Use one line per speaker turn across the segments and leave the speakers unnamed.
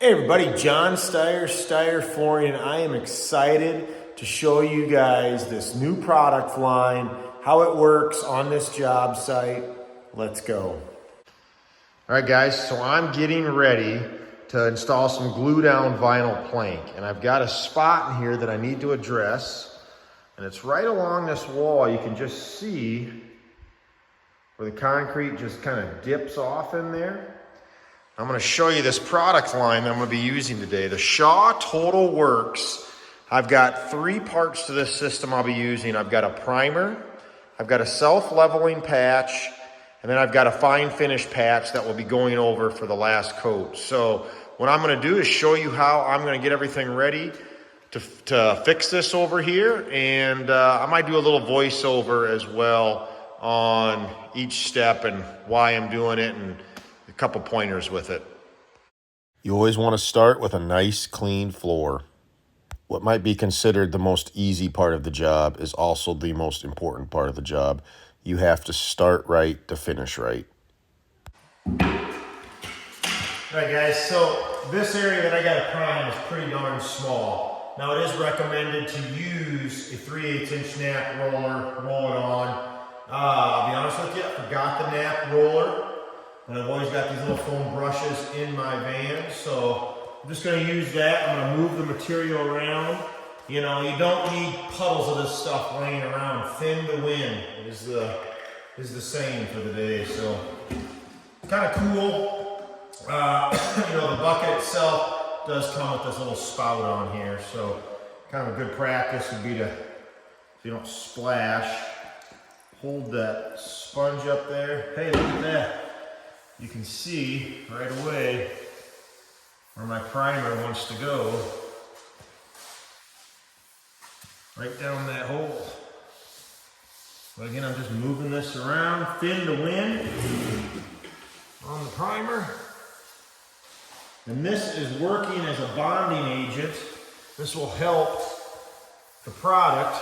Hey everybody, John Steyer Flooring, and I am excited to show you guys this new product line, how it works on this job site. Let's go. All right guys, so I'm getting ready to install some glue down vinyl plank, and I've got a spot in here that I need to address, and it's right along this wall. You can just see where the concrete just kind of dips off in there. I'm going to show you this product line that I'm going to be using today, the Shaw Total Worx. I've got three parts to this system I'll be using. I've got a primer, I've got a self-leveling patch, and then I've got a fine finish patch that will be going over for the last coat. So what I'm going to do is show you how I'm going to get everything ready to fix this over here, and I might do a little voiceover as well on each step and why I'm doing it, and a couple pointers with it. You always want to start with a nice clean floor. What might be considered the most easy part of the job is also the most important part of the job. You have to start right to finish right. All right guys, so this area that I got to prime is pretty darn small. Now it is recommended to use a 3/8 inch nap roller, roll it on. I'll be honest with you, I forgot the nap roller. And I've always got these little foam brushes in my van, so I'm just going to use that. I'm going to move the material around. You know, you don't need puddles of this stuff laying around. Thin to win is the saying for the day. So kind of cool. You know, the bucket itself does come with this little spout on here, so kind of a good practice would be to, so you don't splash, hold that sponge up there. Hey, look at that. You can see right away where my primer wants to go. Right down that hole. But again, I'm just moving this around, thin to win on the primer. And this is working as a bonding agent. This will help the product,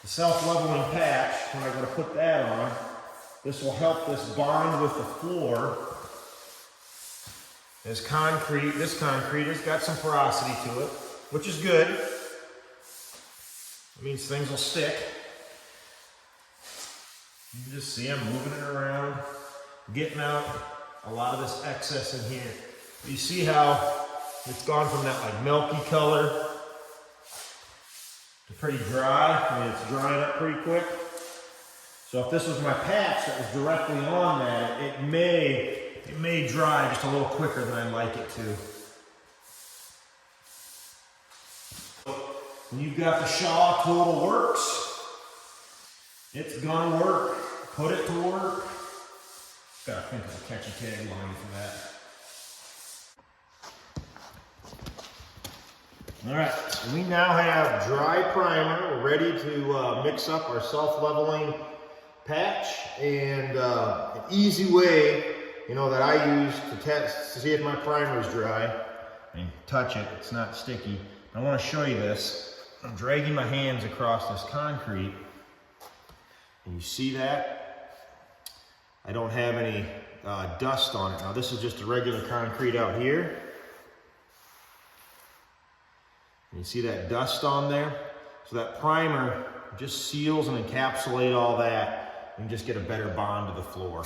the self-leveling patch, when I go to put that on. This will help this bond with the floor. This concrete has got some porosity to it, which is good. It means things will stick. You can just see I'm moving it around, getting out a lot of this excess in here. You see how it's gone from that like milky color to pretty dry. I mean, it's drying up pretty quick. So if this was my patch that was directly on that, it may dry just a little quicker than I'd like it to. When you've got the Shaw Total Worx, it's gonna work. Put it to work. Gotta think of a catchy tagline for that. All right, so we now have dry primer. We're ready to mix up our self-leveling patch, and an easy way, you know, that I use to test to see if my primer is dry. I mean, touch it, it's not sticky. I want to show you this. I'm dragging my hands across this concrete, and you see that? I don't have any dust on it. Now this is just a regular concrete out here. And you see that dust on there? So that primer just seals and encapsulates all that, and just get a better bond to the floor.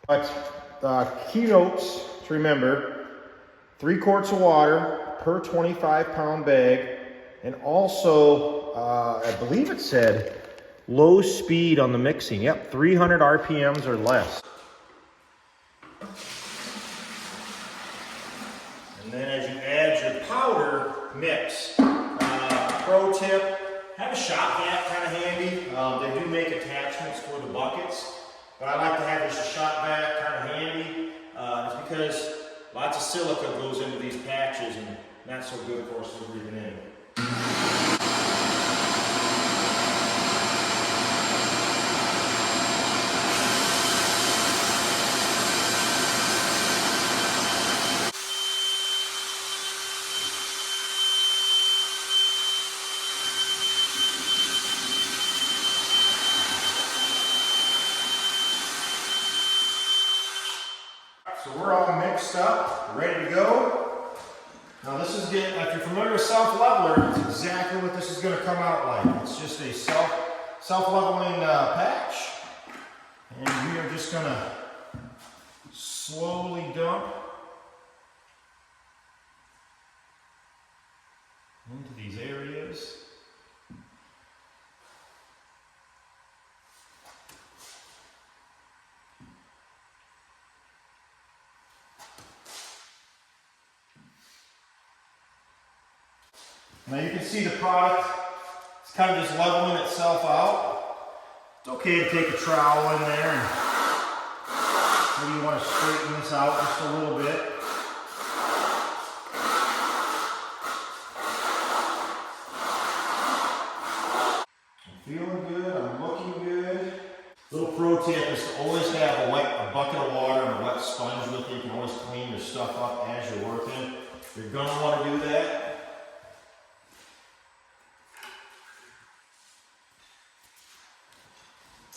But keynotes to remember: 3 quarts of water per 25-pound bag, and also I believe it said low speed on the mixing. Yep, 300 RPMs or less. And then as you add your powder mix, pro tip: have a shop vac kind of handy. They do make attachments for the buckets, but I like to have just a shop vac kind of handy. It's because lots of silica goes into these patches, and not so good, of course, for breathing in. So we're all mixed up, ready to go. Now this is if you're familiar with self-leveler, it's exactly what this is going to come out like. It's just a self-leveling patch. And we are just going to slowly dump into these areas. Now you can see the product, it's kind of just leveling itself out. It's okay to take a trowel in there and maybe you want to straighten this out just a little bit. I'm feeling good, I'm looking good. Little pro tip is to always have a bucket of water and a wet sponge with you. You can always clean your stuff up as you're working. You're going to want to do that.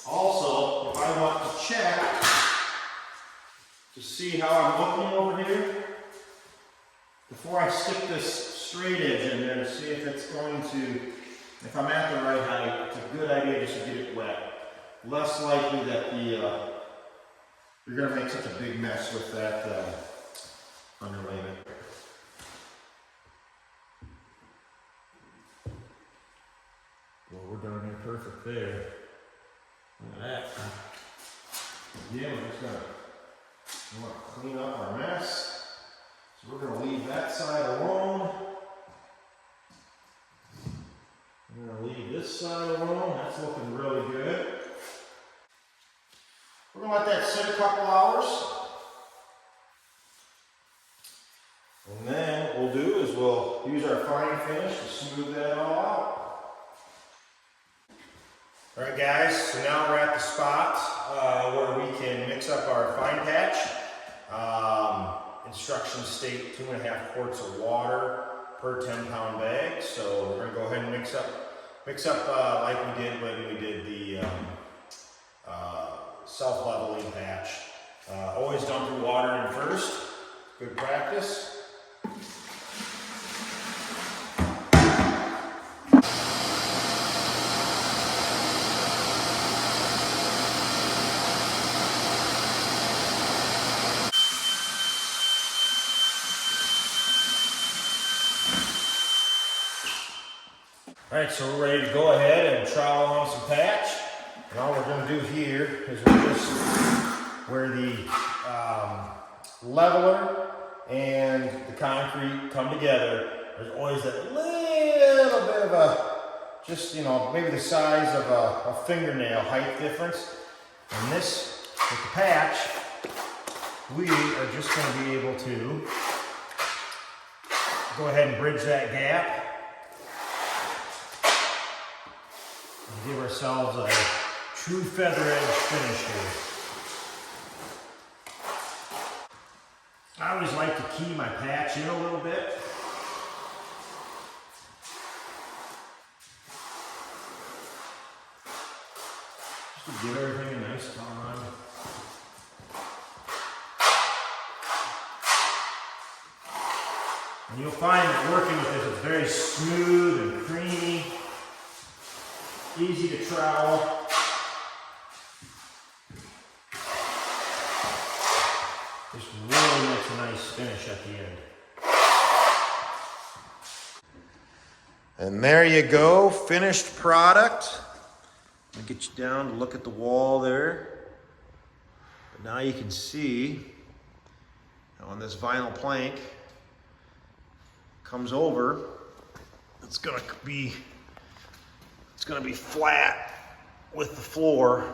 Also, if I want to check to see how I'm looking over here, before I stick this straight edge in there to see if it's going to, if I'm at the right height, it's a good idea just to get it wet. Less likely that you're going to make such a big mess with that underlayment. Well, we're done here perfect there. Look at that. Yeah, we're just going to clean up our mess. So we're going to leave that side alone. We're going to leave this side alone. That's looking really good. We're going to let that sit a couple hours. And then what we'll do is we'll use our fine finish to smooth that all out. Alright guys, so now we're at the spot where we can mix up our fine patch. Instructions state 2.5 quarts of water per 10-pound bag. So we're going to go ahead and mix up like we did when we did the self-leveling patch. Always dump your water in first. Good practice. Alright, so we're ready to go ahead and trowel on some patch. And all we're going to do here is where the leveler and the concrete come together, there's always that little bit of a, just, maybe the size of a fingernail height difference. And this, with the patch, we are just going to be able to go ahead and bridge that gap. Give ourselves a true feather edge finish here. I always like to key my patch in a little bit. Just to give everything a nice time. And you'll find that working with this is very smooth and creamy. Easy to trowel. Just really makes a nice finish at the end. And there you go, finished product. I'll get you down to look at the wall there. But now you can see on this vinyl plank comes over. It's gonna be flat with the floor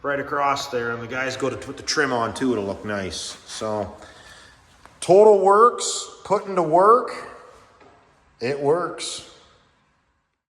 right across there, and the guys go to put the trim on too. It'll look nice. So Total Worx, putting to work. It works.